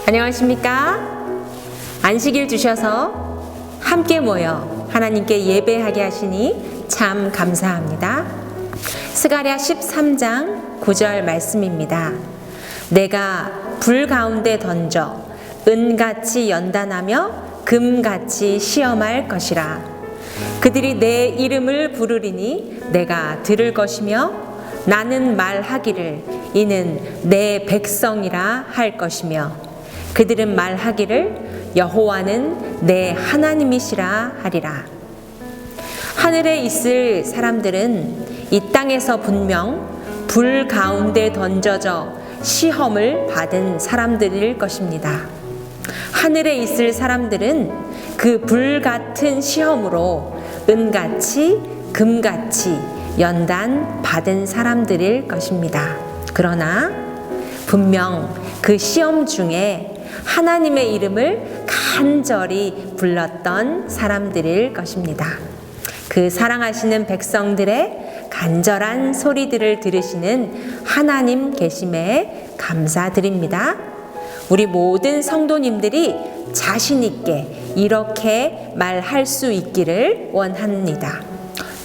안녕하십니까? 안식일 주셔서 함께 모여 하나님께 예배하게 하시니 참 감사합니다. 스가랴 13장 9절 말씀입니다. 내가 불 가운데 던져 은같이 연단하며 금같이 시험할 것이라. 그들이 내 이름을 부르리니 내가 들을 것이며 나는 말하기를 이는 내 백성이라 할 것이며 그들은 말하기를 여호와는 내 하나님이시라 하리라. 하늘에 있을 사람들은 이 땅에서 분명 불 가운데 던져져 시험을 받은 사람들일 것입니다. 하늘에 있을 사람들은 그 불 같은 시험으로 은같이 금같이 연단 받은 사람들일 것입니다. 그러나 분명 그 시험 중에 하나님의 이름을 간절히 불렀던 사람들일 것입니다. 그 사랑하시는 백성들의 간절한 소리들을 들으시는 하나님 계심에 감사드립니다. 우리 모든 성도님들이 자신 있게 이렇게 말할 수 있기를 원합니다.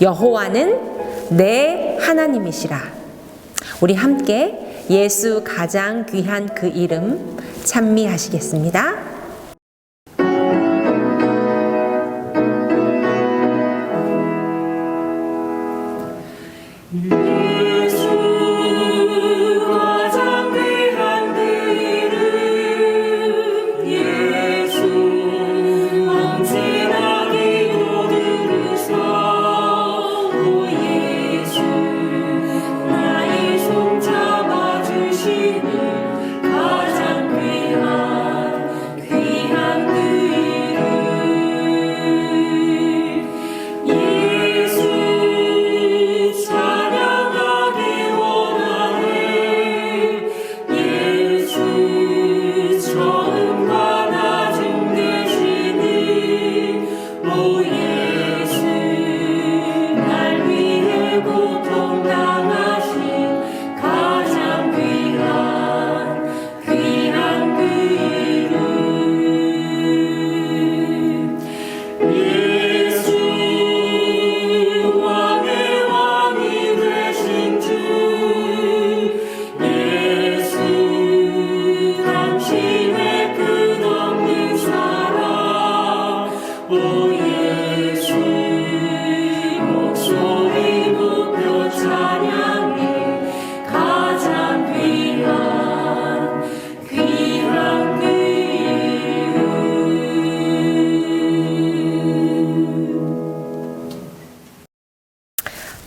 여호와는 내 하나님이시라. 우리 함께 예수 가장 귀한 그 이름 찬미하시겠습니다.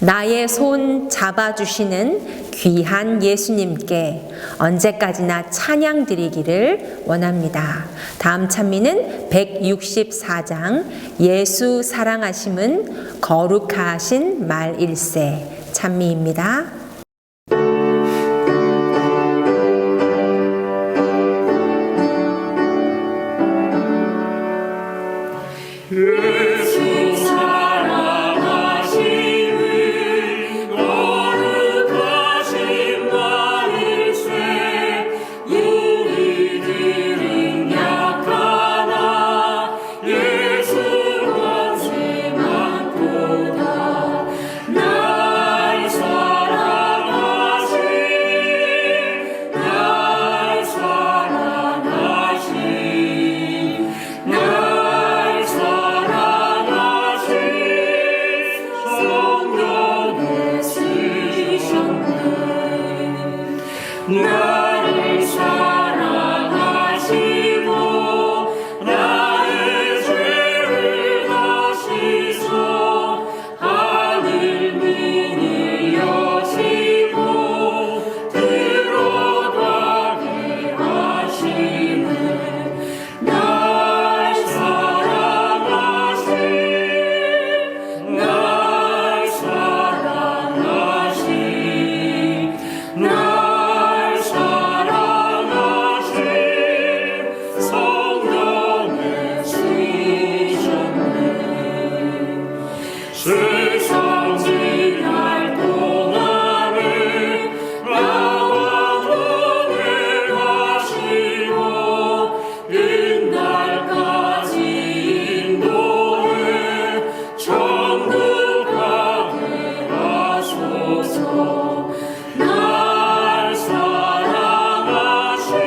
나의 손 잡아주시는 귀한 예수님께 언제까지나 찬양 드리기를 원합니다. 다음 찬미는 164장 예수 사랑하심은 거룩하신 말일세 찬미입니다. 날 사랑 세상 지날 동안에 나와 동행하시고 끝날까지 인도해 천국 가게 하소서. 날 사랑하신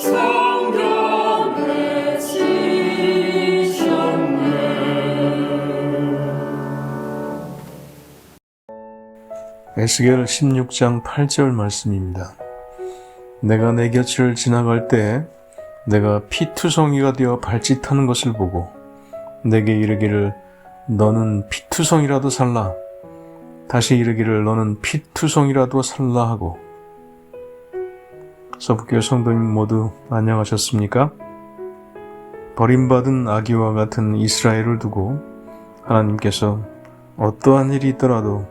성령의 지셨네. 에스겔 16장 8절 말씀입니다. 내가 내 곁을 지나갈 때 내가 피투성이가 되어 발짓하는 것을 보고 내게 이르기를 너는 피투성이라도 살라. 다시 이르기를 너는 피투성이라도 살라 하고. 서북교회 성도님 모두 안녕하셨습니까? 버림받은 아기와 같은 이스라엘을 두고 하나님께서 어떠한 일이 있더라도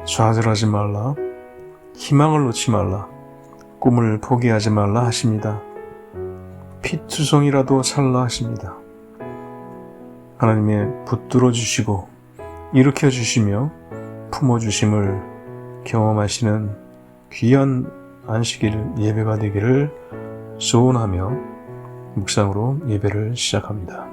좌절하지 말라, 희망을 놓지 말라, 꿈을 포기하지 말라 하십니다. 피투성이라도 살라 하십니다. 하나님의 붙들어 주시고 일으켜 주시며 품어 주심을 경험하시는 귀한 안식일 예배가 되기를 소원하며 묵상으로 예배를 시작합니다.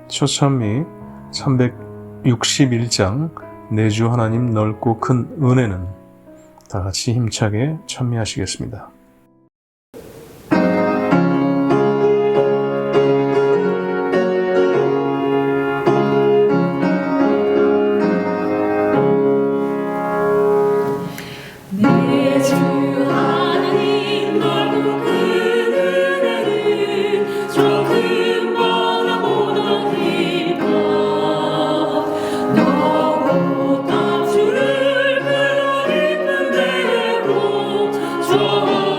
초찬미 361장 내주 하나님 넓고 큰 은혜는 다 같이 힘차게 찬미하시겠습니다. 내주 하나님 넓고 큰 은혜는 저 큰 바다보다 깊어. 너고 땀주를 그러 깊은 데로 저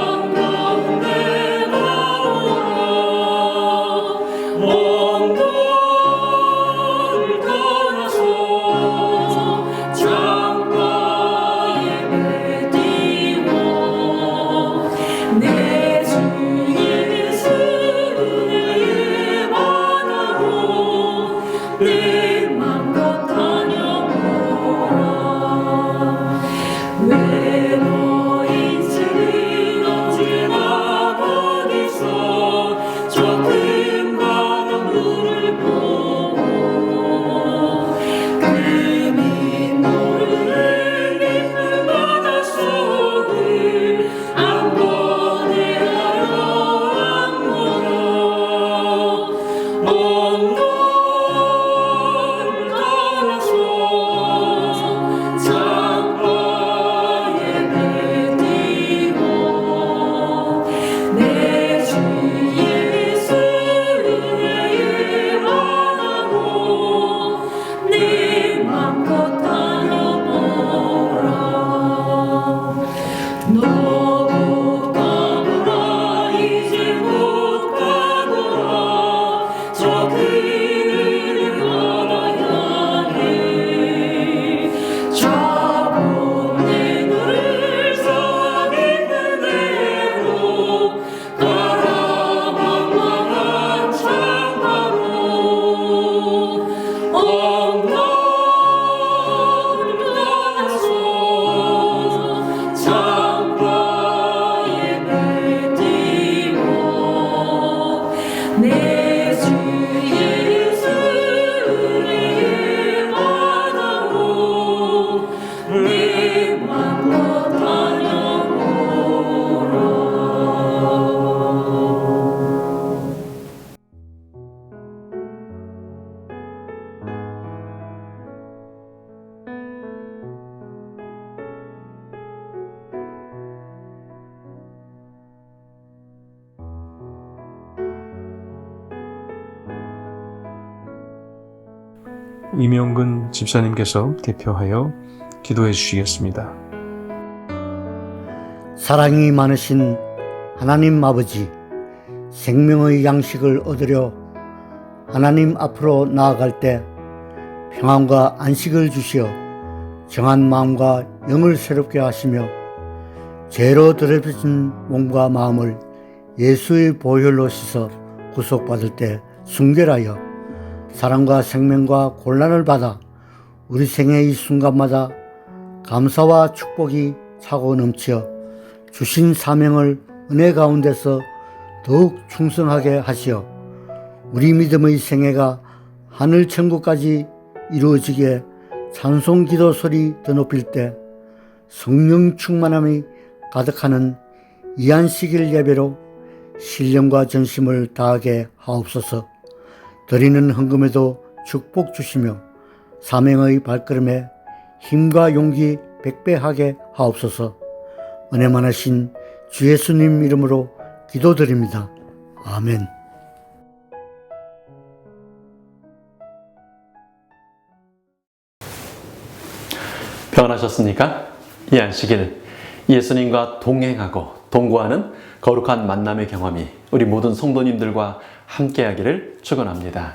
이명근 집사님께서 대표하여 기도해 주시겠습니다. 사랑이 많으신 하나님 아버지, 생명의 양식을 얻으려 하나님 앞으로 나아갈 때 평안과 안식을 주시어 정한 마음과 영을 새롭게 하시며 죄로 더럽혀진 몸과 마음을 예수의 보혈로 씻어 구속받을 때 순결하여 사랑과 생명과 곤란을 받아 우리 생애의 순간마다 감사와 축복이 차고 넘쳐 주신 사명을 은혜 가운데서 더욱 충성하게 하시어 우리 믿음의 생애가 하늘 천국까지 이루어지게 찬송 기도 소리 더 높일 때 성령 충만함이 가득하는 이 안식일 예배로 신령과 전심을 다하게 하옵소서. 드리는 헌금에도 축복 주시며 사명의 발걸음에 힘과 용기 백배하게 하옵소서. 은혜 많으신 주 예수님 이름으로 기도드립니다. 아멘. 평안하셨습니까? 이 안식일 예수님과 동행하고 동거하는 거룩한 만남의 경험이 우리 모든 성도님들과 함께하기를 축원합니다.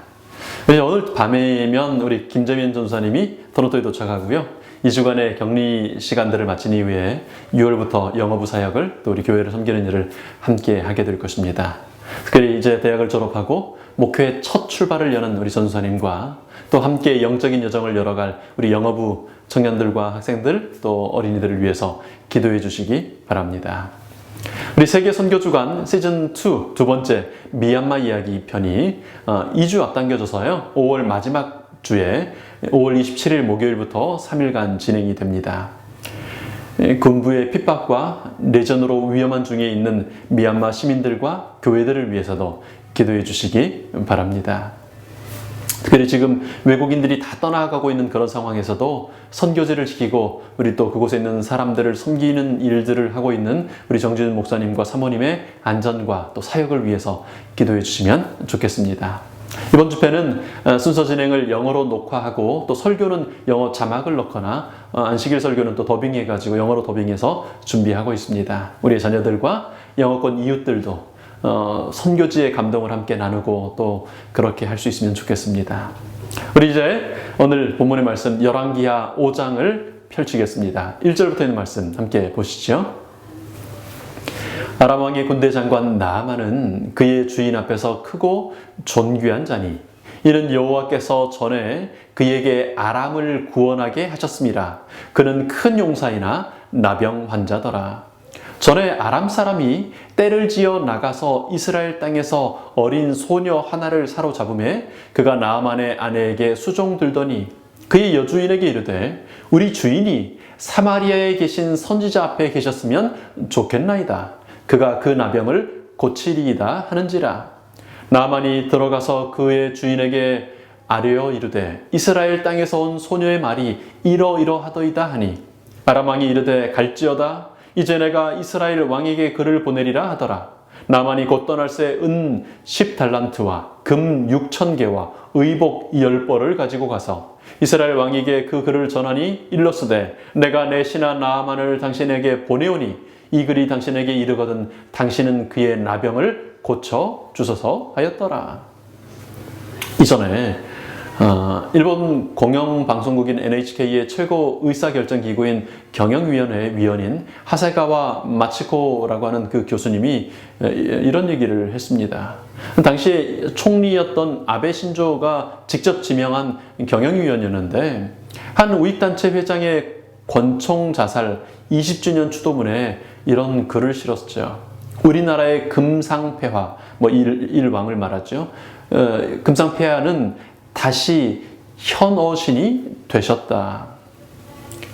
오늘 밤이면 우리 김재민 전사님이 토론토에 도착하고요. 2주간의 격리 시간들을 마친 이후에 6월부터 영어부 사역을 또 우리 교회를 섬기는 일을 함께 하게 될 것입니다. 특별히 이제 대학을 졸업하고 목회의 첫 출발을 여는 우리 전사님과 또 함께 영적인 여정을 열어갈 우리 영어부 청년들과 학생들 또 어린이들을 위해서 기도해 주시기 바랍니다. 우리 세계 선교주간 시즌2 두 번째 미얀마 이야기 편이 2주 앞당겨져서요. 5월 마지막 주에 5월 27일 목요일부터 3일간 진행이 됩니다. 군부의 핍박과 내전으로 위험한 중에 있는 미얀마 시민들과 교회들을 위해서도 기도해 주시기 바랍니다. 특별히 지금 외국인들이 다 떠나가고 있는 그런 상황에서도 선교지를 지키고 우리 또 그곳에 있는 사람들을 섬기는 일들을 하고 있는 우리 정진 목사님과 사모님의 안전과 또 사역을 위해서 기도해 주시면 좋겠습니다. 이번 집회는 순서 진행을 영어로 녹화하고 또 설교는 영어 자막을 넣거나 안식일 설교는 또 더빙해가지고 영어로 더빙해서 준비하고 있습니다. 우리 자녀들과 영어권 이웃들도 선교지의 감동을 함께 나누고 또 그렇게 할 수 있으면 좋겠습니다. 우리 이제 오늘 본문의 말씀 열왕기하 5장을 펼치겠습니다. 1절부터 있는 말씀 함께 보시죠. 아람 왕의 군대 장관 나아만은 그의 주인 앞에서 크고 존귀한 자니 이는 여호와께서 전에 그에게 아람을 구원하게 하셨습니다. 그는 큰 용사이나 나병 환자더라. 전에 아람 사람이 떼를 지어 나가서 이스라엘 땅에서 어린 소녀 하나를 사로잡음에 그가 나아만의 아내에게 수종 들더니 그의 여주인에게 이르되 우리 주인이 사마리아에 계신 선지자 앞에 계셨으면 좋겠나이다. 그가 그 나병을 고치리이다 하는지라. 나아만이 들어가서 그의 주인에게 아뢰어 이르되 이스라엘 땅에서 온 소녀의 말이 이러이러하더이다 하니 아람 왕이 이르되 갈지어다. 이제 내가 이스라엘 왕에게 그를 보내리라 하더라. 나만이 곧 떠날새 은 10달란트와 금 6,000개와 의복 10벌을 가지고 가서 이스라엘 왕에게 그 글을 전하니 일러스되 내가 내 신하 나아만을 당신에게 보내오니 이 글이 당신에게 이르거든 당신은 그의 나병을 고쳐 주소서 하였더라. 이전에 일본 공영방송국인 NHK의 최고 의사결정기구인 경영위원회 위원인 하세가와 마치코라고 하는 그 교수님이 이런 얘기를 했습니다. 당시에 총리였던 아베 신조가 직접 지명한 경영위원이었는데 한 우익단체 회장의 권총 자살 20주년 추도문에 이런 글을 실었죠. 우리나라의 금상폐하, 일왕을 말하죠. 금상폐하는 다시 현어신이 되셨다.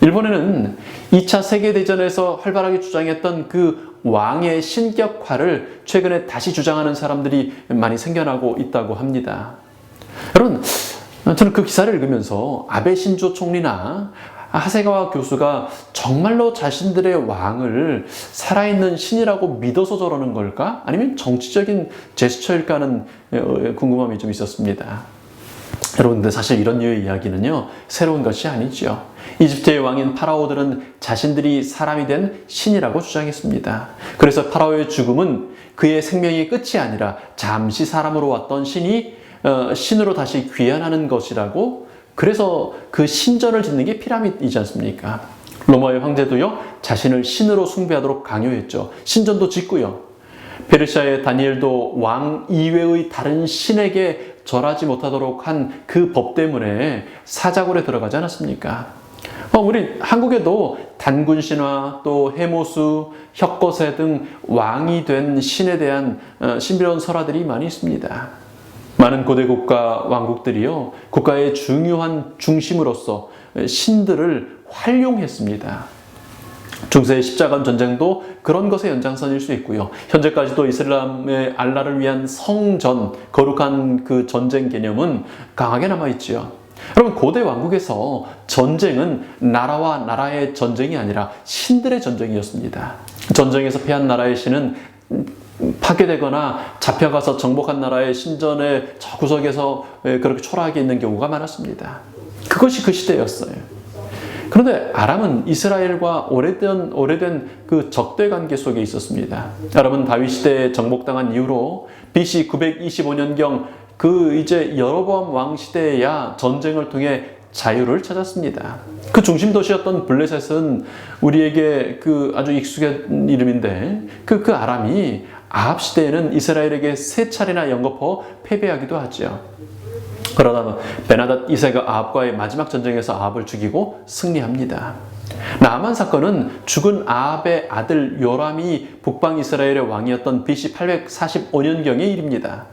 일본에는 2차 세계대전에서 활발하게 주장했던 그 왕의 신격화를 최근에 다시 주장하는 사람들이 많이 생겨나고 있다고 합니다. 여러분, 저는 그 기사를 읽으면서 아베 신조 총리나 하세가와 교수가 정말로 자신들의 왕을 살아있는 신이라고 믿어서 저러는 걸까? 아니면 정치적인 제스처일까 하는 궁금함이 좀 있었습니다. 여러분, 근데 사실 이런 류의 이야기는요, 새로운 것이 아니죠. 이집트의 왕인 파라오들은 자신들이 사람이 된 신이라고 주장했습니다. 그래서 파라오의 죽음은 그의 생명의 끝이 아니라 잠시 사람으로 왔던 신이 신으로 다시 귀환하는 것이라고, 그래서 그 신전을 짓는 게 피라미드이지 않습니까? 로마의 황제도요, 자신을 신으로 숭배하도록 강요했죠. 신전도 짓고요. 페르시아의 다니엘도 왕 이외의 다른 신에게 절하지 못하도록 한 그 법 때문에 사자굴에 들어가지 않았습니까? 우리 한국에도 단군신화, 또 해모수, 혁거세 등 왕이 된 신에 대한 신비로운 설화들이 많이 있습니다. 많은 고대 국가 왕국들이요, 국가의 중요한 중심으로서 신들을 활용했습니다. 중세의 십자가 전쟁도 그런 것의 연장선일 수 있고요. 현재까지도 이슬람의 알라를 위한 성전, 거룩한 그 전쟁 개념은 강하게 남아있지요. 여러분, 고대 왕국에서 전쟁은 나라와 나라의 전쟁이 아니라 신들의 전쟁이었습니다. 전쟁에서 패한 나라의 신은 파괴되거나 잡혀가서 정복한 나라의 신전의 저 구석에서 그렇게 초라하게 있는 경우가 많았습니다. 그것이 그 시대였어요. 그런데 아람은 이스라엘과 오래된 그 적대 관계 속에 있었습니다. 아람은 다윗 시대에 정복당한 이후로 BC 925년경 그 이제 여로보암 왕 시대에야 전쟁을 통해 자유를 찾았습니다. 그 중심 도시였던 블레셋은 우리에게 그 아주 익숙한 이름인데 그 아람이 아합 시대에는 이스라엘에게 3차례나 연거푸어 패배하기도 하죠. 그러다 베나닷 2세가 아합과의 마지막 전쟁에서 아합을 죽이고 승리합니다. 나아만 사건은 죽은 아합의 아들 요람이 북방 이스라엘의 왕이었던 BC 845년경의 일입니다.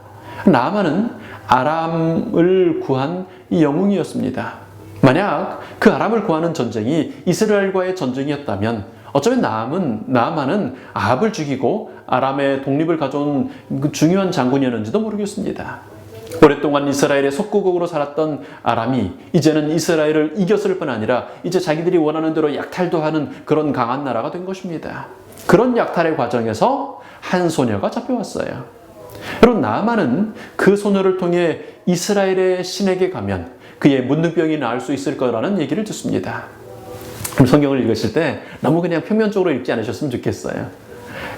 나아만은 아람을 구한 이 영웅이었습니다. 만약 그 아람을 구하는 전쟁이 이스라엘과의 전쟁이었다면 어쩌면 나아만은 아합을 죽이고 아람의 독립을 가져온 그 중요한 장군이었는지도 모르겠습니다. 오랫동안 이스라엘의 속국으로 살았던 아람이 이제는 이스라엘을 이겼을 뿐 아니라 이제 자기들이 원하는 대로 약탈도 하는 그런 강한 나라가 된 것입니다. 그런 약탈의 과정에서 한 소녀가 잡혀왔어요. 여러분, 나아만은 그 소녀를 통해 이스라엘의 신에게 가면 그의 문둥병이 나을 수 있을 거라는 얘기를 듣습니다. 성경을 읽으실 때 너무 그냥 표면적으로 읽지 않으셨으면 좋겠어요.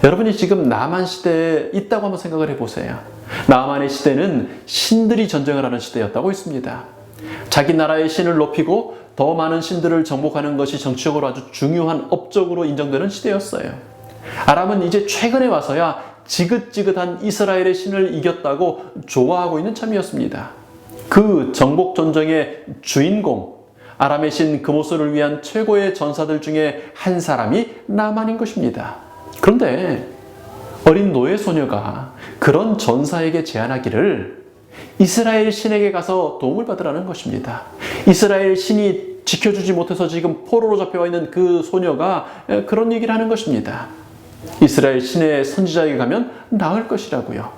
여러분이 지금 나아만 시대에 있다고 한번 생각을 해보세요. 나아만의 시대는 신들이 전쟁을 하는 시대였다고 했습니다. 자기 나라의 신을 높이고 더 많은 신들을 정복하는 것이 정치적으로 아주 중요한 업적으로 인정되는 시대였어요. 아람은 이제 최근에 와서야 지긋지긋한 이스라엘의 신을 이겼다고 좋아하고 있는 참이었습니다. 그 정복 전쟁의 주인공, 아람의 신 그모스를 위한 최고의 전사들 중에 한 사람이 나아만인 것입니다. 그런데 어린 노예 소녀가 그런 전사에게 제안하기를 이스라엘 신에게 가서 도움을 받으라는 것입니다. 이스라엘 신이 지켜주지 못해서 지금 포로로 잡혀와 있는 그 소녀가 그런 얘기를 하는 것입니다. 이스라엘 신의 선지자에게 가면 나을 것이라고요.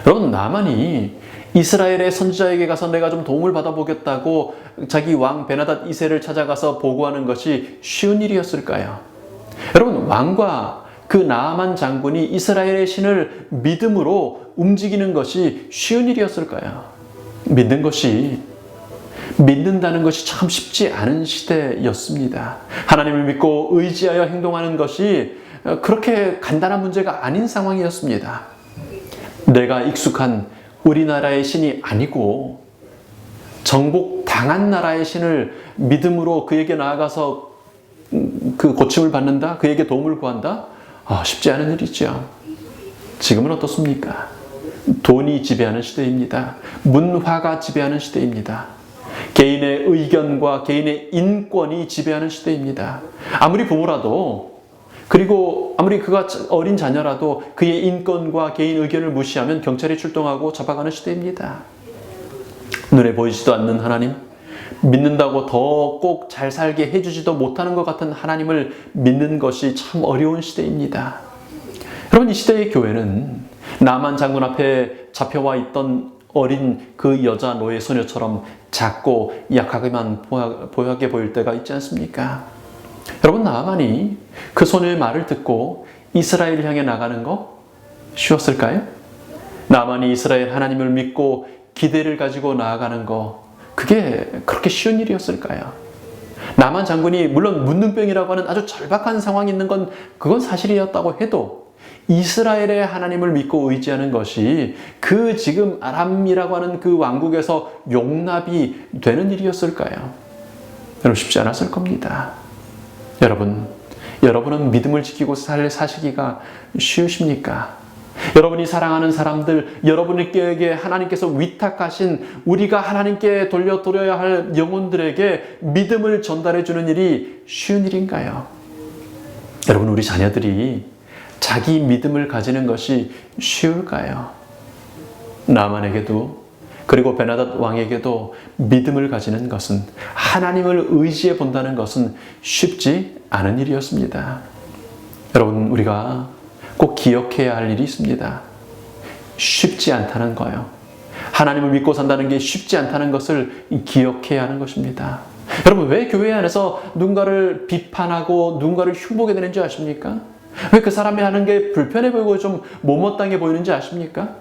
여러분, 나아만이 이스라엘의 선지자에게 가서 내가 좀 도움을 받아보겠다고 자기 왕 베나닷 2세를 찾아가서 보고하는 것이 쉬운 일이었을까요? 여러분, 왕과 그 나아만 장군이 이스라엘의 신을 믿음으로 움직이는 것이 쉬운 일이었을까요? 믿는다는 것이 참 쉽지 않은 시대였습니다. 하나님을 믿고 의지하여 행동하는 것이 그렇게 간단한 문제가 아닌 상황이었습니다. 내가 익숙한 우리나라의 신이 아니고 정복당한 나라의 신을 믿음으로 그에게 나아가서 그 고침을 받는다? 그에게 도움을 구한다? 쉽지 않은 일이죠. 지금은 어떻습니까? 돈이 지배하는 시대입니다. 문화가 지배하는 시대입니다. 개인의 의견과 개인의 인권이 지배하는 시대입니다. 아무리 부모라도, 그리고 아무리 그가 어린 자녀라도 그의 인권과 개인 의견을 무시하면 경찰이 출동하고 잡아가는 시대입니다. 눈에 보이지도 않는 하나님, 믿는다고 더 꼭 잘 살게 해주지도 못하는 것 같은 하나님을 믿는 것이 참 어려운 시대입니다. 여러분, 이 시대의 교회는 나아만 장군 앞에 잡혀와 있던 어린 그 여자 노예 소녀처럼 작고 약하게만 보약해 보일 때가 있지 않습니까? 여러분, 나아만이 그 소녀의 말을 듣고 이스라엘을 향해 나가는 거 쉬웠을까요? 나아만이 이스라엘 하나님을 믿고 기대를 가지고 나아가는 거, 그게 그렇게 쉬운 일이었을까요? 나만 장군이 물론 문둥병이라고 하는 아주 절박한 상황이 있는 건 그건 사실이었다고 해도 이스라엘의 하나님을 믿고 의지하는 것이 그 지금 아람이라고 하는 그 왕국에서 용납이 되는 일이었을까요? 여러분, 쉽지 않았을 겁니다. 여러분은 믿음을 지키고 사시기가 쉬우십니까? 여러분이 사랑하는 사람들, 여러분에게 하나님께서 위탁하신 우리가 하나님께 돌려드려야 할 영혼들에게 믿음을 전달해 주는 일이 쉬운 일인가요? 여러분, 우리 자녀들이 자기 믿음을 가지는 것이 쉬울까요? 나만에게도, 그리고 베나닷 왕에게도 믿음을 가지는 것은, 하나님을 의지해 본다는 것은 쉽지 않은 일이었습니다. 여러분, 우리가 꼭 기억해야 할 일이 있습니다. 쉽지 않다는 거요. 하나님을 믿고 산다는 게 쉽지 않다는 것을 기억해야 하는 것입니다. 여러분, 왜 교회 안에서 누군가를 비판하고 누군가를 흉보게 되는지 아십니까? 왜 그 사람이 하는 게 불편해 보이고 좀 못마땅해 보이는지 아십니까?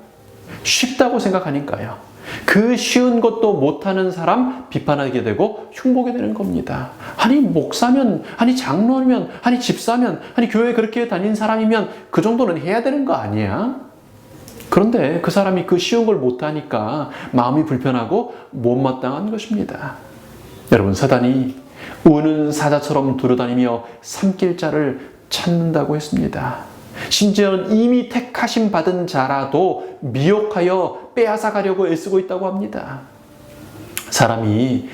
쉽다고 생각하니까요. 그 쉬운 것도 못하는 사람 비판하게 되고 흉보게 되는 겁니다. 아니 목사면, 아니 장로면, 아니 집사면, 아니 교회 그렇게 다닌 사람이면 그 정도는 해야 되는 거 아니야? 그런데 그 사람이 그 쉬운 걸 못하니까 마음이 불편하고 못마땅한 것입니다. 여러분, 사단이 우는 사자처럼 두루다니며 삼킬 자를 찾는다고 했습니다. 심지어는 이미 택하심 받은 자라도 미혹하여 빼앗아가려고 애쓰고 있다고 합니다. 사람이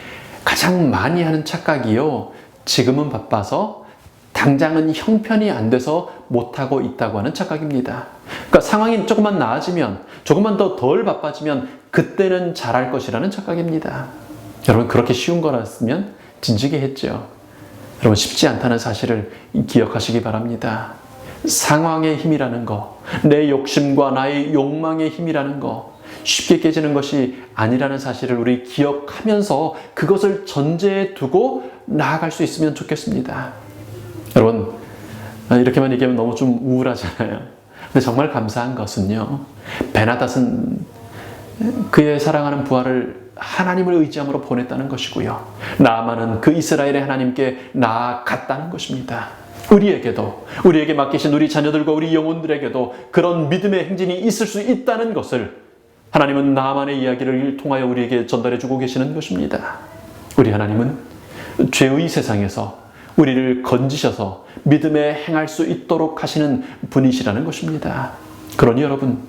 가장 많이 하는 착각이요, 지금은 바빠서 당장은 형편이 안 돼서 못하고 있다고 하는 착각입니다. 그러니까 상황이 조금만 나아지면, 조금만 덜 바빠지면 그때는 잘할 것이라는 착각입니다. 여러분, 그렇게 쉬운 거였으면 진지게 했죠. 여러분, 쉽지 않다는 사실을 기억하시기 바랍니다. 상황의 힘이라는 거, 내 욕심과 나의 욕망의 힘이라는 거, 쉽게 깨지는 것이 아니라는 사실을 우리 기억하면서 그것을 전제에 두고 나아갈 수 있으면 좋겠습니다. 여러분, 이렇게만 얘기하면 너무 좀 우울하잖아요. 근데 정말 감사한 것은요, 베나닷은 그의 사랑하는 부하를 하나님을 의지함으로 보냈다는 것이고요, 나아만은 그 이스라엘의 하나님께 나아갔다는 것입니다. 우리에게 맡기신 우리 자녀들과 우리 영혼들에게도 그런 믿음의 행진이 있을 수 있다는 것을 하나님은 나만의 이야기를 통하여 우리에게 전달해 주고 계시는 것입니다. 우리 하나님은 죄의 세상에서 우리를 건지셔서 믿음에 행할 수 있도록 하시는 분이시라는 것입니다. 그러니 여러분,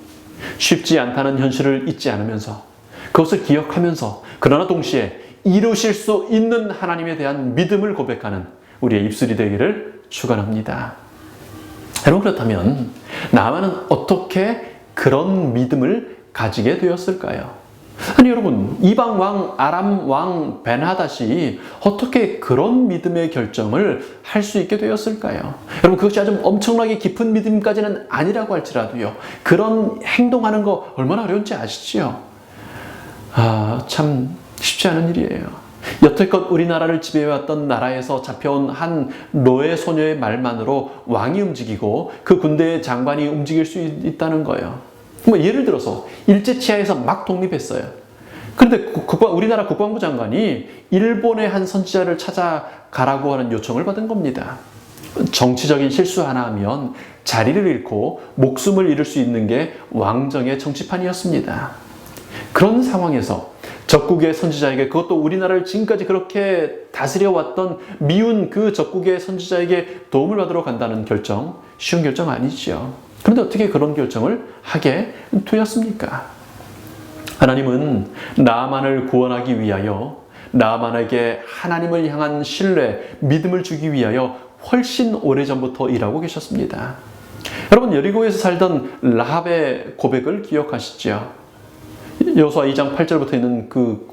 쉽지 않다는 현실을 잊지 않으면서, 그것을 기억하면서, 그러나 동시에 이루실 수 있는 하나님에 대한 믿음을 고백하는 우리의 입술이 되기를 축원합니다. 여러분, 그렇다면 나만은 어떻게 그런 믿음을 가지게 되었을까요? 아니 여러분, 이방 왕 아람 왕 벤하닷이 어떻게 그런 믿음의 결정을 할 수 있게 되었을까요? 여러분, 그것이 아주 엄청나게 깊은 믿음까지는 아니라고 할지라도요, 그런 행동하는 거 얼마나 어려운지 아시지요? 참 쉽지 않은 일이에요. 여태껏 우리나라를 지배해왔던 나라에서 잡혀온 한 노예 소녀의 말만으로 왕이 움직이고 그 군대의 장관이 움직일 수 있다는 거예요. 뭐 예를 들어서 일제치하에서 막 독립했어요. 그런데 우리나라 국방부 장관이 일본의 한 선지자를 찾아가라고 하는 요청을 받은 겁니다. 정치적인 실수 하나 하면 자리를 잃고 목숨을 잃을 수 있는 게 왕정의 정치판이었습니다. 그런 상황에서 적국의 선지자에게, 그것도 우리나라를 지금까지 그렇게 다스려왔던 미운 그 적국의 선지자에게 도움을 받으러 간다는 결정, 쉬운 결정 아니죠. 그런데 어떻게 그런 결정을 하게 되었습니까? 하나님은 나아만을 구원하기 위하여, 나아만에게 하나님을 향한 신뢰, 믿음을 주기 위하여 훨씬 오래전부터 일하고 계셨습니다. 여러분, 여리고에서 살던 라합의 고백을 기억하시죠? 여호수아 2장 8절부터 있는 그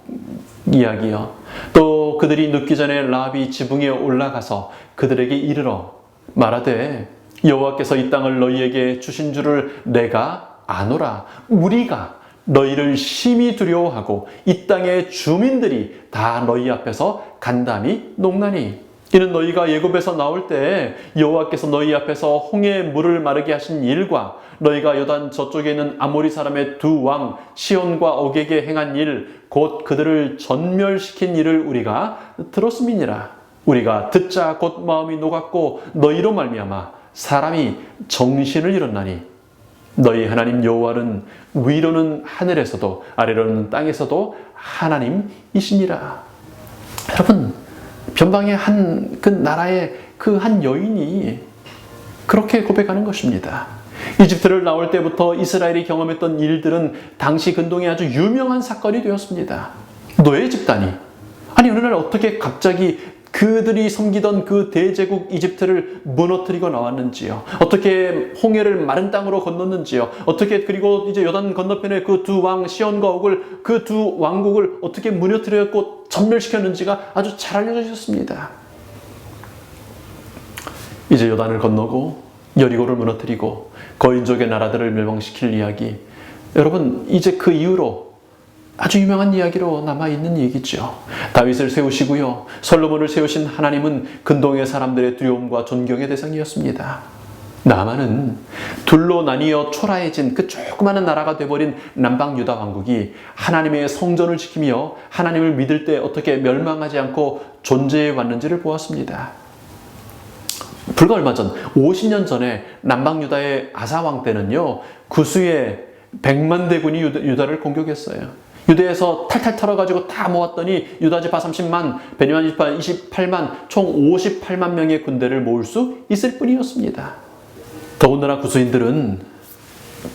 이야기요. 또 그들이 눕기 전에 라합이 지붕에 올라가서 그들에게 이르러 말하되, 여호와께서 이 땅을 너희에게 주신 줄을 내가 아노라. 우리가 너희를 심히 두려워하고 이 땅의 주민들이 다 너희 앞에서 간담이 녹나니. 이는 너희가 예굽에서 나올 때 여호와께서 너희 앞에서 홍해의 물을 마르게 하신 일과 너희가 요단 저쪽에 있는 아모리 사람의 두 왕 시온과 옥에게 행한 일 곧 그들을 전멸시킨 일을 우리가 들었음이니라. 우리가 듣자 곧 마음이 녹았고 너희로 말미암아 사람이 정신을 잃었나니 너희 하나님 여호와는 위로는 하늘에서도 아래로는 땅에서도 하나님이시니라. 여러분, 변방의 그 나라의 그 한 여인이 그렇게 고백하는 것입니다. 이집트를 나올 때부터 이스라엘이 경험했던 일들은 당시 근동에 아주 유명한 사건이 되었습니다. 노예 집단이 아니 어느 날 어떻게 갑자기 그들이 섬기던 그 대제국 이집트를 무너뜨리고 나왔는지요. 어떻게 홍해를 마른 땅으로 건넜는지요. 어떻게 그리고 이제 요단 건너편에 그 두 왕 시온과 옥을 그 두 왕국을 어떻게 무너뜨렸고 전멸시켰는지가 아주 잘 알려져 있었습니다. 이제 요단을 건너고 여리고를 무너뜨리고 거인족의 나라들을 멸망시킬 이야기. 여러분, 이제 그 이후로 아주 유명한 이야기로 남아있는 얘기죠. 다윗을 세우시고요. 솔로몬을 세우신 하나님은 근동의 사람들의 두려움과 존경의 대상이었습니다. 나만은 둘로 나뉘어 초라해진 그 조그마한 나라가 되어버린 남방 유다 왕국이 하나님의 성전을 지키며 하나님을 믿을 때 어떻게 멸망하지 않고 존재해 왔는지를 보았습니다. 불과 얼마 전 50년 전에 남방 유다의 아사 왕 때는요, 구수의 100만 대군이 유다를 공격했어요. 유대에서 탈탈 털어가지고 다 모았더니 유다 지파 30만, 베냐민 지파 28만, 총 58만 명의 군대를 모을 수 있을 뿐이었습니다. 더군다나 구수인들은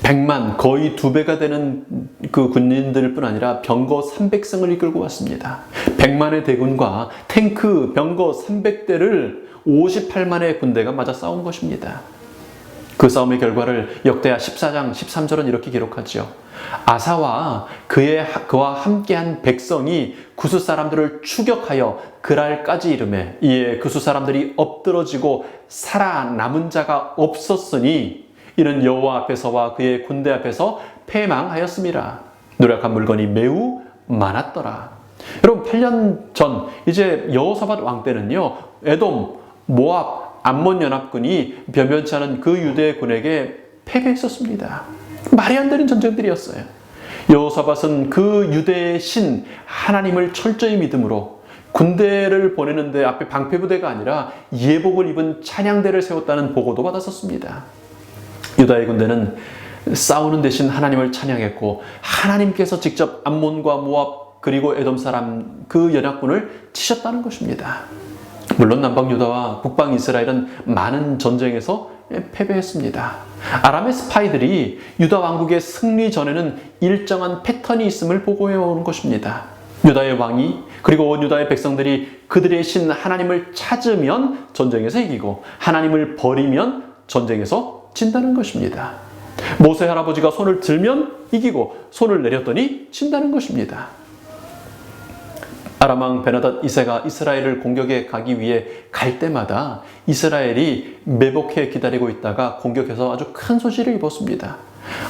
100만, 거의 2배가 되는 그 군인들뿐 아니라 병거 300승을 이끌고 왔습니다. 100만의 대군과 탱크, 병거 300대를 58만의 군대가 맞아 싸운 것입니다. 그 싸움의 결과를 역대하 14장 13절은 이렇게 기록하죠. 아사와 그와 함께한 백성이 구스 사람들을 추격하여 그랄까지 이르매 이에 구스 사람들이 엎드러지고 살아남은 자가 없었으니 이는 여호와 앞에서와 그의 군대 앞에서 패망하였음이라. 노력한 물건이 매우 많았더라. 여러분, 8년 전 이제 여호사밧 왕 때는요, 에돔, 모압, 암몬 연합군이 변변치 않은 그 유대군에게 패배했었습니다. 말이 안 되는 전쟁들이었어요. 여호사밧은 그 유대의 신 하나님을 철저히 믿음으로 군대를 보내는데 앞에 방패부대가 아니라 예복을 입은 찬양대를 세웠다는 보고도 받았었습니다. 유다의 군대는 싸우는 대신 하나님을 찬양했고 하나님께서 직접 암몬과 모압 그리고 에돔 사람 그 연합군을 치셨다는 것입니다. 물론 남방 유다와 북방 이스라엘은 많은 전쟁에서 패배했습니다. 아람의 스파이들이 유다 왕국의 승리 전에는 일정한 패턴이 있음을 보고해 오는 것입니다. 유다의 왕이 그리고 온 유다의 백성들이 그들의 신 하나님을 찾으면 전쟁에서 이기고 하나님을 버리면 전쟁에서 진다는 것입니다. 모세 할아버지가 손을 들면 이기고 손을 내렸더니 진다는 것입니다. 아람 왕 베나닷 2세가 이스라엘을 공격해 가기 위해 갈 때마다 이스라엘이 매복해 기다리고 있다가 공격해서 아주 큰 손실을 입었습니다.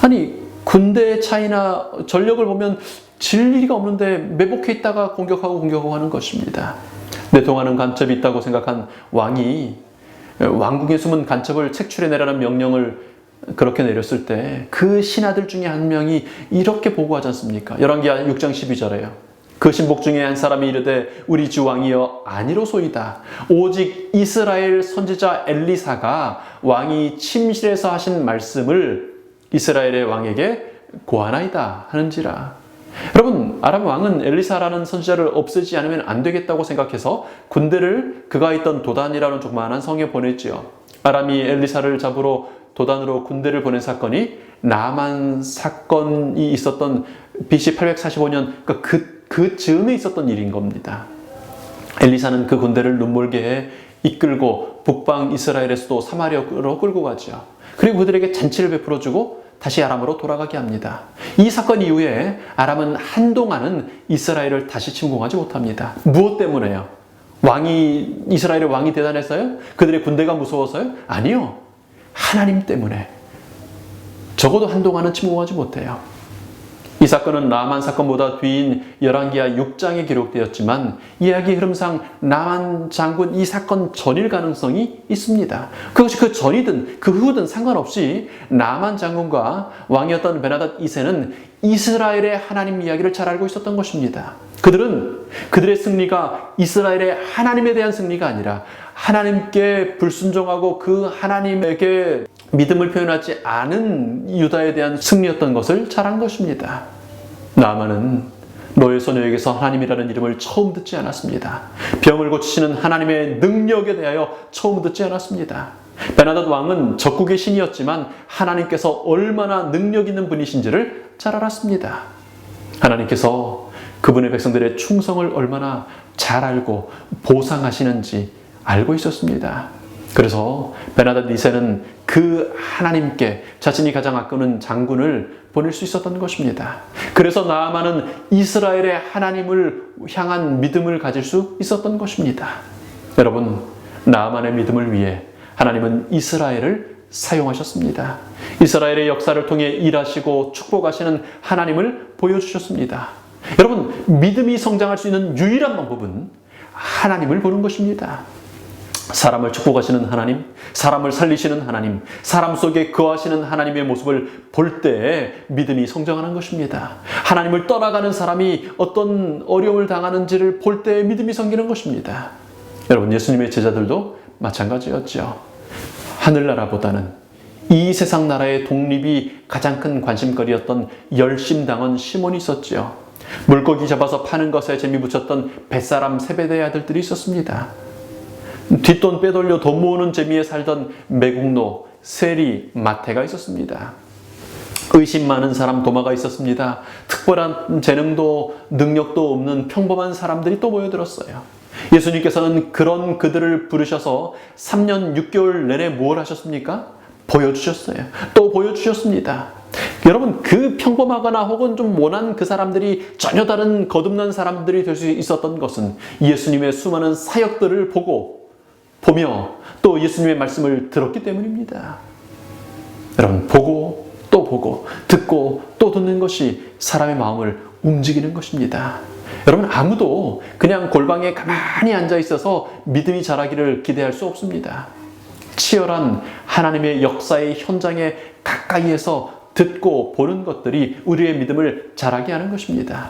아니, 군대의 차이나 전력을 보면 질 리가 없는데 매복해 있다가 공격하고 하는 것입니다. 내통하는 간첩이 있다고 생각한 왕이 왕궁에 숨은 간첩을 책출해내라는 명령을 그렇게 내렸을 때 그 신하들 중에 한 명이 이렇게 보고하지 않습니까? 열왕기하 6장 12절에요. 그 신복 중에 한 사람이 이르되 우리 주 왕이여 아니로소이다. 오직 이스라엘 선지자 엘리사가 왕이 침실에서 하신 말씀을 이스라엘의 왕에게 고하나이다 하는지라. 여러분, 아람 왕은 엘리사라는 선지자를 없애지 않으면 안 되겠다고 생각해서 군대를 그가 있던 도단이라는 조그마한 성에 보냈지요. 아람이 엘리사를 잡으러 도단으로 군대를 보낸 사건이 나만 사건이 있었던 BC 845년 그 즈음에 있었던 일인 겁니다. 엘리사는 그 군대를 눈멀게 해 이끌고 북방 이스라엘의 수도 사마리아로 끌고 가죠. 그리고 그들에게 잔치를 베풀어주고 다시 아람으로 돌아가게 합니다. 이 사건 이후에 아람은 한동안은 이스라엘을 다시 침공하지 못합니다. 무엇 때문에요? 이스라엘의 왕이 대단해서요? 그들의 군대가 무서워서요? 아니요. 하나님 때문에. 적어도 한동안은 침공하지 못해요. 이 사건은 나만 사건보다 뒤인 열왕기하 6장에 기록되었지만 이야기 흐름상 나만 장군 이 사건 전일 가능성이 있습니다. 그것이 그 전이든 그 후든 상관없이 나만 장군과 왕이었던 베나닷 2세는 이스라엘의 하나님 이야기를 잘 알고 있었던 것입니다. 그들의 승리가 이스라엘의 하나님에 대한 승리가 아니라 하나님께 불순종하고 그 하나님에게 믿음을 표현하지 않은 유다에 대한 승리였던 것을 잘 안 것입니다. 나아만은 너의 소녀에게서 하나님이라는 이름을 처음 듣지 않았습니다. 병을 고치시는 하나님의 능력에 대하여 처음 듣지 않았습니다. 베나닷 왕은 적국의 신이었지만 하나님께서 얼마나 능력 있는 분이신지를 잘 알았습니다. 하나님께서 그분의 백성들의 충성을 얼마나 잘 알고 보상하시는지 알고 있었습니다. 그래서 베나닷 2세는 그 하나님께 자신이 가장 아끼는 장군을 보낼 수 있었던 것입니다. 그래서 나아만은 이스라엘의 하나님을 향한 믿음을 가질 수 있었던 것입니다. 여러분, 나아만의 믿음을 위해 하나님은 이스라엘을 사용하셨습니다. 이스라엘의 역사를 통해 일하시고 축복하시는 하나님을 보여주셨습니다. 여러분, 믿음이 성장할 수 있는 유일한 방법은 하나님을 보는 것입니다. 사람을 축복하시는 하나님, 사람을 살리시는 하나님, 사람 속에 거하시는 하나님의 모습을 볼 때 믿음이 성장하는 것입니다. 하나님을 떠나가는 사람이 어떤 어려움을 당하는지를 볼 때 믿음이 생기는 것입니다. 여러분, 예수님의 제자들도 마찬가지였죠. 하늘나라보다는 이 세상 나라의 독립이 가장 큰 관심거리였던 열심당원 시몬이 있었죠. 물고기 잡아서 파는 것에 재미 붙였던 뱃사람 세베대의 아들들이 있었습니다. 뒷돈 빼돌려 돈 모으는 재미에 살던 매국노, 세리, 마태가 있었습니다. 의심 많은 사람 도마가 있었습니다. 특별한 재능도 능력도 없는 평범한 사람들이 또 모여들었어요. 예수님께서는 그런 그들을 부르셔서 3년 6개월 내내 뭘 하셨습니까? 보여주셨어요. 또 보여주셨습니다. 여러분, 그 평범하거나 혹은 좀 모난 그 사람들이 전혀 다른 거듭난 사람들이 될 수 있었던 것은 예수님의 수많은 사역들을 보며 또 예수님의 말씀을 들었기 때문입니다. 여러분, 보고 또 보고 듣고 또 듣는 것이 사람의 마음을 움직이는 것입니다. 여러분, 아무도 그냥 골방에 가만히 앉아 있어서 믿음이 자라기를 기대할 수 없습니다. 치열한 하나님의 역사의 현장에 가까이에서 듣고 보는 것들이 우리의 믿음을 자라게 하는 것입니다.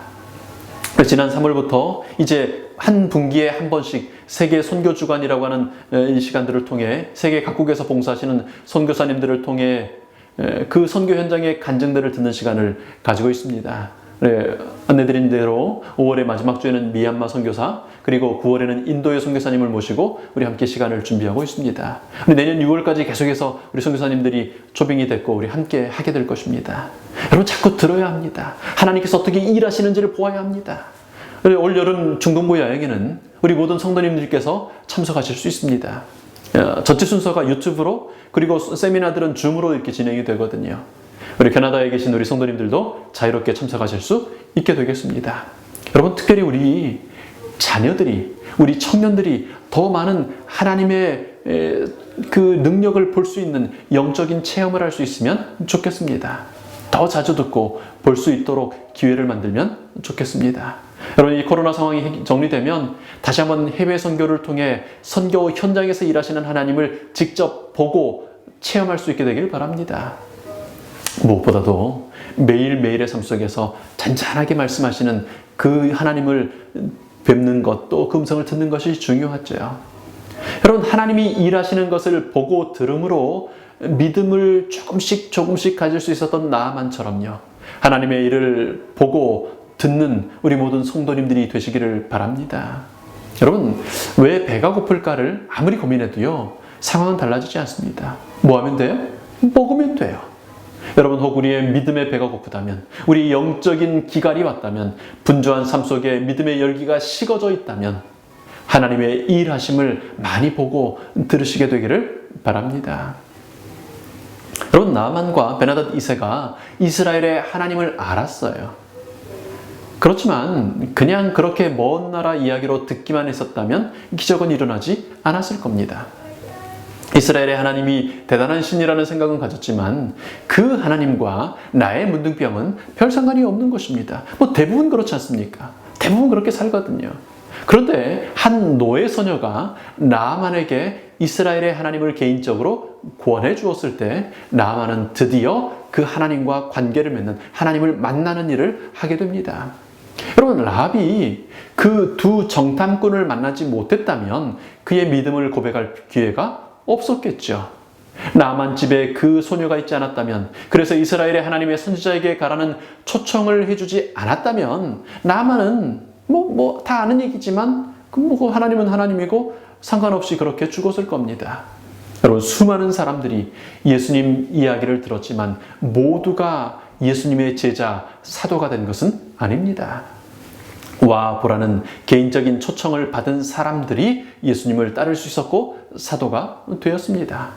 지난 3월부터 이제 한 분기에 한 번씩 세계 선교 주간이라고 하는 이 시간들을 통해 세계 각국에서 봉사하시는 선교사님들을 통해 그 선교 현장의 간증들을 듣는 시간을 가지고 있습니다. 안내드린 대로 5월의 마지막 주에는 미얀마 선교사, 그리고 9월에는 인도의 선교사님을 모시고 우리 함께 시간을 준비하고 있습니다. 우리 내년 6월까지 계속해서 우리 선교사님들이 초빙이 됐고 우리 함께 하게 될 것입니다. 여러분, 자꾸 들어야 합니다. 하나님께서 어떻게 일하시는지를 보아야 합니다. 올 여름 중동부 여행에는 우리 모든 성도님들께서 참석하실 수 있습니다. 전체 순서가 유튜브로, 그리고 세미나들은 줌으로 이렇게 진행이 되거든요. 우리 캐나다에 계신 우리 성도님들도 자유롭게 참석하실 수 있게 되겠습니다. 여러분, 특별히 우리 자녀들이, 우리 청년들이 더 많은 하나님의 그 능력을 볼 수 있는 영적인 체험을 할 수 있으면 좋겠습니다. 더 자주 듣고 볼 수 있도록 기회를 만들면 좋겠습니다. 여러분, 이 코로나 상황이 정리되면 다시 한번 해외 선교를 통해 선교 현장에서 일하시는 하나님을 직접 보고 체험할 수 있게 되길 바랍니다. 무엇보다도 매일매일의 삶 속에서 잔잔하게 말씀하시는 그 하나님을 뵙는 것, 또 그 음성을 듣는 것이 중요하죠. 여러분, 하나님이 일하시는 것을 보고 들음으로 믿음을 조금씩 가질 수 있었던 나아만처럼요, 하나님의 일을 보고 듣는 우리 모든 성도님들이 되시기를 바랍니다. 여러분, 왜 배가 고플까를 아무리 고민해도요, 상황은 달라지지 않습니다. 뭐 하면 돼요? 먹으면 돼요. 여러분, 혹 우리의 믿음의 배가 고프다면, 우리 영적인 기갈이 왔다면, 분주한 삶 속에 믿음의 열기가 식어져 있다면 하나님의 일하심을 많이 보고 들으시게 되기를 바랍니다. 여러분, 나아만과 베나닷 2세가 이스라엘의 하나님을 알았어요. 그렇지만 그냥 그렇게 먼 나라 이야기로 듣기만 했었다면 기적은 일어나지 않았을 겁니다. 이스라엘의 하나님이 대단한 신이라는 생각은 가졌지만 그 하나님과 나의 문둥병은 별 상관이 없는 것입니다. 대부분 그렇지 않습니까? 대부분 그렇게 살거든요. 그런데 한 노예 소녀가 나아만에게 이스라엘의 하나님을 개인적으로 구원해 주었을 때 나아만은 드디어 그 하나님과 관계를 맺는, 하나님을 만나는 일을 하게 됩니다. 여러분, 라합이 그 두 정탐꾼을 만나지 못했다면 그의 믿음을 고백할 기회가 없었겠죠. 나아만 집에 그 소녀가 있지 않았다면, 그래서 이스라엘의 하나님의 선지자에게 가라는 초청을 해주지 않았다면 나아만은 다 아는 얘기지만 하나님은 하나님이고 상관없이 그렇게 죽었을 겁니다. 여러분, 수많은 사람들이 예수님 이야기를 들었지만 모두가 예수님의 제자, 사도가 된 것은 아닙니다. 와 보라는 개인적인 초청을 받은 사람들이 예수님을 따를 수 있었고 사도가 되었습니다.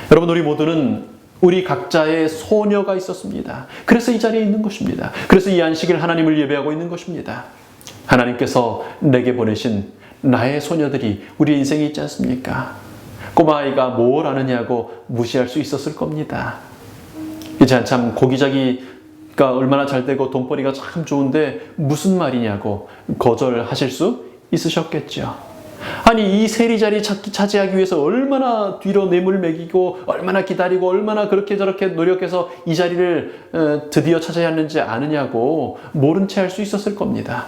여러분, 우리 모두는 우리 각자의 소녀가 있었습니다. 그래서 이 자리에 있는 것입니다. 그래서 이 안식일 하나님을 예배하고 있는 것입니다. 하나님께서 내게 보내신 나의 소녀들이 우리 인생에 있지 않습니까? 꼬마아이가 뭘 아느냐고 무시할 수 있었을 겁니다. 이제 한참 고기자기가 얼마나 잘 되고 돈벌이가 참 좋은데 무슨 말이냐고 거절하실 수 있으셨겠죠. 아니, 이 세리자리 차지하기 위해서 얼마나 뒤로 뇌물 먹이고 얼마나 기다리고 얼마나 그렇게 저렇게 노력해서 이 자리를 드디어 차지해야 하는지 아느냐고 모른 채 할 수 있었을 겁니다.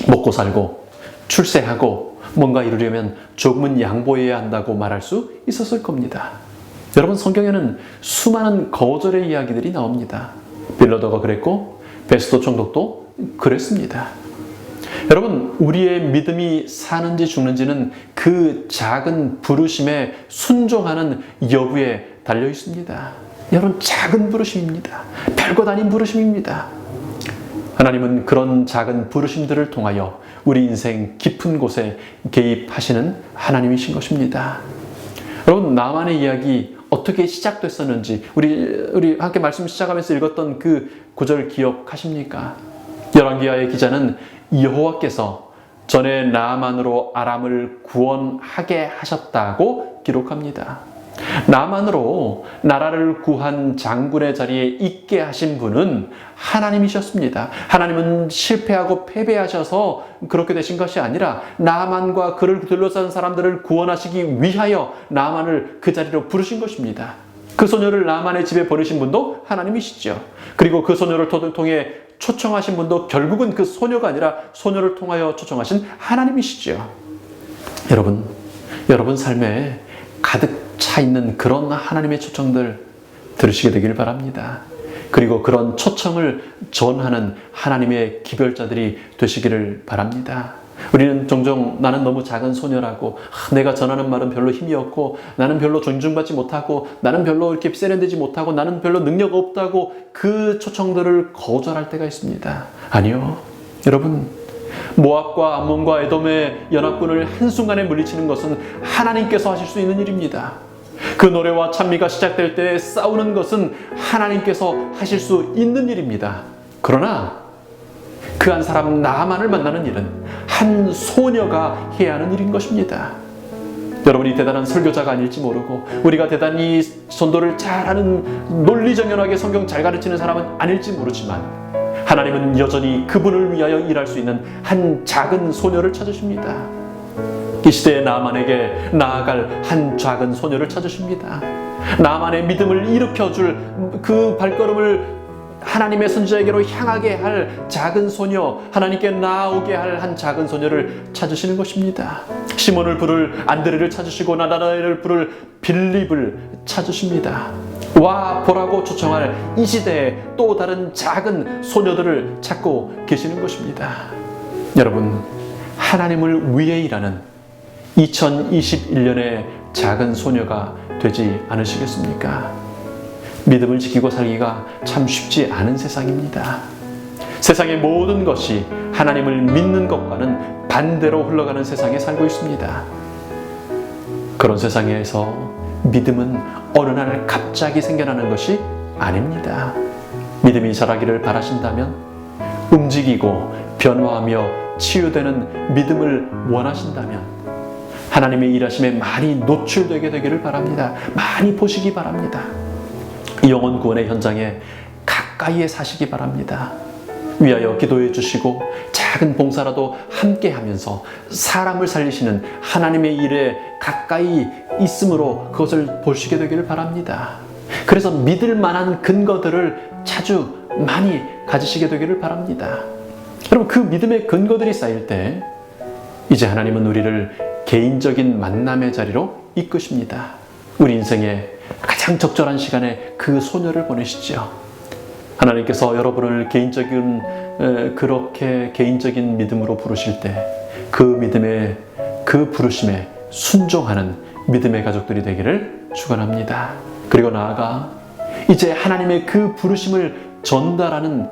먹고 살고 출세하고 뭔가 이루려면 조금은 양보해야 한다고 말할 수 있었을 겁니다. 여러분, 성경에는 수많은 거절의 이야기들이 나옵니다. 빌라도가 그랬고 베스도 총독도 그랬습니다. 여러분, 우리의 믿음이 사는지 죽는지는 그 작은 부르심에 순종하는 여부에 달려 있습니다. 여러분, 작은 부르심입니다. 별것 아닌 부르심입니다. 하나님은 그런 작은 부르심들을 통하여 우리 인생 깊은 곳에 개입하시는 하나님이신 것입니다. 여러분, 나만의 이야기 어떻게 시작됐었는지 우리 함께 말씀 시작하면서 읽었던 그 구절 기억하십니까? 열왕기하의 기자는 여호와께서 전에 나아만으로 아람을 구원하게 하셨다고 기록합니다. 나아만으로 나라를 구한 장군의 자리에 있게 하신 분은 하나님이셨습니다. 하나님은 실패하고 패배하셔서 그렇게 되신 것이 아니라 나아만과 그를 둘러싼 사람들을 구원하시기 위하여 나아만을 그 자리로 부르신 것입니다. 그 소녀를 나아만의 집에 보내신 분도 하나님이시죠. 그리고 그 소녀를 통해 초청하신 분도 결국은 그 소녀가 아니라 소녀를 통하여 초청하신 하나님이시죠. 여러분 삶에 가득 차 있는 그런 하나님의 초청들 들으시게 되길 바랍니다. 그리고 그런 초청을 전하는 하나님의 기별자들이 되시기를 바랍니다. 우리는 종종 나는 너무 작은 소녀라고, 내가 전하는 말은 별로 힘이 없고, 나는 별로 존중받지 못하고, 나는 별로 이렇게 세련되지 못하고, 나는 별로 능력 없다고 그 초청들을 거절할 때가 있습니다. 아니요. 여러분, 모압과 암몬과 에돔의 연합군을 한순간에 물리치는 것은 하나님께서 하실 수 있는 일입니다. 그 노래와 찬미가 시작될 때 싸우는 것은 하나님께서 하실 수 있는 일입니다. 그러나 그 한 사람 나아만을 만나는 일은 한 소녀가 해야 하는 일인 것입니다. 여러분이 대단한 설교자가 아닐지 모르고 우리가 대단히 전도를 잘하는 논리정연하게 성경 잘 가르치는 사람은 아닐지 모르지만 하나님은 여전히 그분을 위하여 일할 수 있는 한 작은 소녀를 찾으십니다. 이 시대에 나아만에게 나아갈 한 작은 소녀를 찾으십니다. 나아만의 믿음을 일으켜줄 그 발걸음을 하나님의 선지자에게로 향하게 할 작은 소녀, 하나님께 나아오게 할 한 작은 소녀를 찾으시는 것입니다. 시몬을 부를 안드레를 찾으시고 나다나엘을 부를 빌립을 찾으십니다. 와 보라고 초청할 이 시대에 또 다른 작은 소녀들을 찾고 계시는 것입니다. 여러분, 하나님을 위해 일하는 2021년의 작은 소녀가 되지 않으시겠습니까? 믿음을 지키고 살기가 참 쉽지 않은 세상입니다. 세상의 모든 것이 하나님을 믿는 것과는 반대로 흘러가는 세상에 살고 있습니다. 그런 세상에서 믿음은 어느 날 갑자기 생겨나는 것이 아닙니다. 믿음이 자라기를 바라신다면 움직이고 변화하며 치유되는 믿음을 원하신다면 하나님의 일하심에 많이 노출되게 되기를 바랍니다. 많이 보시기 바랍니다. 영혼 구원의 현장에 가까이에 사시기 바랍니다. 위하여 기도해 주시고 작은 봉사라도 함께 하면서 사람을 살리시는 하나님의 일에 가까이 있음으로 그것을 보시게 되기를 바랍니다. 그래서 믿을 만한 근거들을 자주 많이 가지시게 되기를 바랍니다. 여러분, 그 믿음의 근거들이 쌓일 때 이제 하나님은 우리를 개인적인 만남의 자리로 이끄십니다. 우리 인생의 가장 적절한 시간에 그 소녀를 보내시죠. 하나님께서 여러분을 그렇게 개인적인 믿음으로 부르실 때 그 믿음의 그 부르심에 순종하는 믿음의 가족들이 되기를 축원합니다. 그리고 나아가 이제 하나님의 그 부르심을 전달하는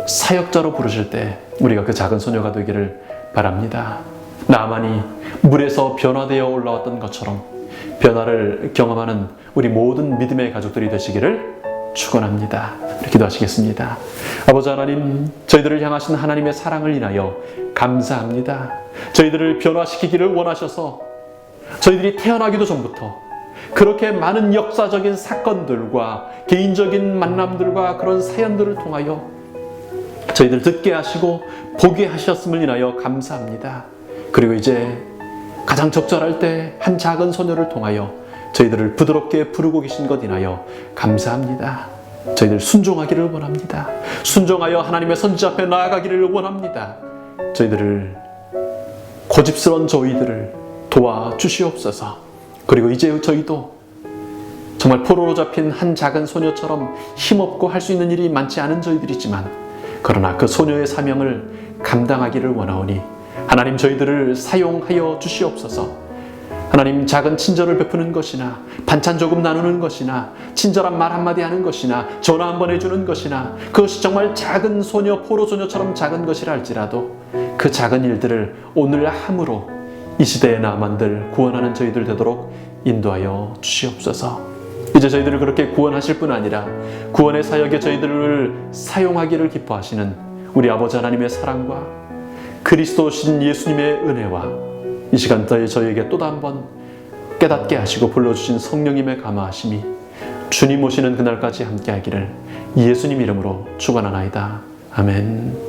사역자로 부르실 때 우리가 그 작은 소녀가 되기를 바랍니다. 나만이 물에서 변화되어 올라왔던 것처럼 변화를 경험하는 우리 모든 믿음의 가족들이 되시기를 축원합니다. 기도하시겠습니다. 아버지 하나님, 저희들을 향하신 하나님의 사랑을 인하여 감사합니다. 저희들을 변화시키기를 원하셔서 저희들이 태어나기도 전부터 그렇게 많은 역사적인 사건들과 개인적인 만남들과 그런 사연들을 통하여 저희들 듣게 하시고 보게 하셨음을 인하여 감사합니다. 그리고 이제 가장 적절할 때 한 작은 소녀를 통하여 저희들을 부드럽게 부르고 계신 것 인하여 감사합니다. 저희들 순종하기를 원합니다. 순종하여 하나님의 선지자 앞에 나아가기를 원합니다. 저희들을 고집스러운 저희들을 도와주시옵소서. 그리고 이제 저희도 정말 포로로 잡힌 한 작은 소녀처럼 힘없고 할 수 있는 일이 많지 않은 저희들이지만 그러나 그 소녀의 사명을 감당하기를 원하오니 하나님 저희들을 사용하여 주시옵소서. 하나님, 작은 친절을 베푸는 것이나 반찬 조금 나누는 것이나 친절한 말 한마디 하는 것이나 전화 한번 해주는 것이나 그것이 정말 작은 소녀, 포로 소녀처럼 작은 것이라 할지라도 그 작은 일들을 오늘 함으로 이 시대의 나만들 구원하는 저희들 되도록 인도하여 주시옵소서. 이제 저희들을 그렇게 구원하실 뿐 아니라 구원의 사역에 저희들을 사용하기를 기뻐하시는 우리 아버지 하나님의 사랑과 그리스도신 예수님의 은혜와 이 시간대에 저희에게 또 한 번 깨닫게 하시고 불러주신 성령님의 감화하심이 주님 오시는 그날까지 함께 하기를 예수님 이름으로 축원하나이다. 아멘.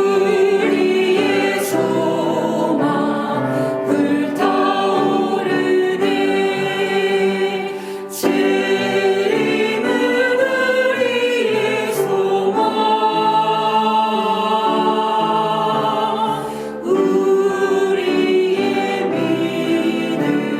우리의 소망 불타오르네. 주님은 우리의 소망, 우리의 믿음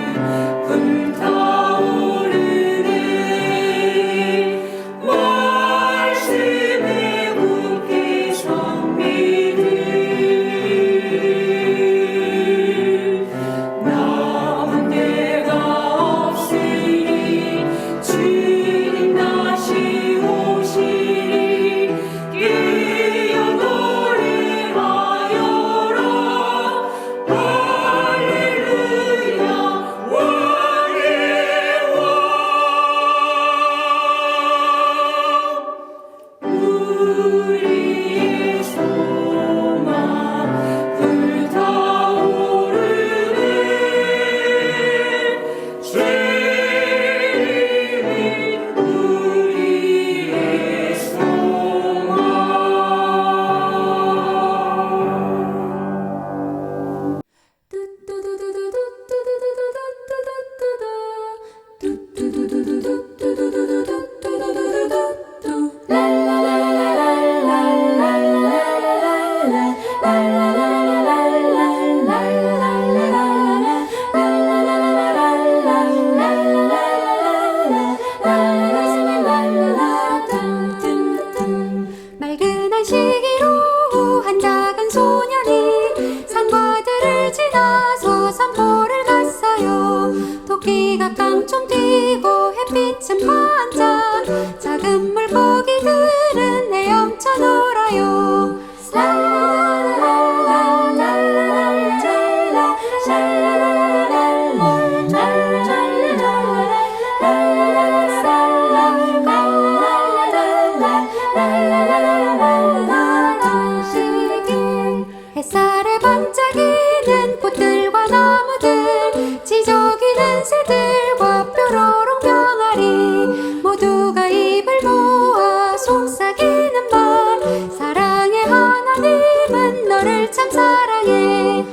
반짝이는 꽃들과 나무들 지저귀는 새들과 뾰로롱 병아리 모두가 입을 모아 속삭이는 말 사랑의 하나님은 너를 참 사랑해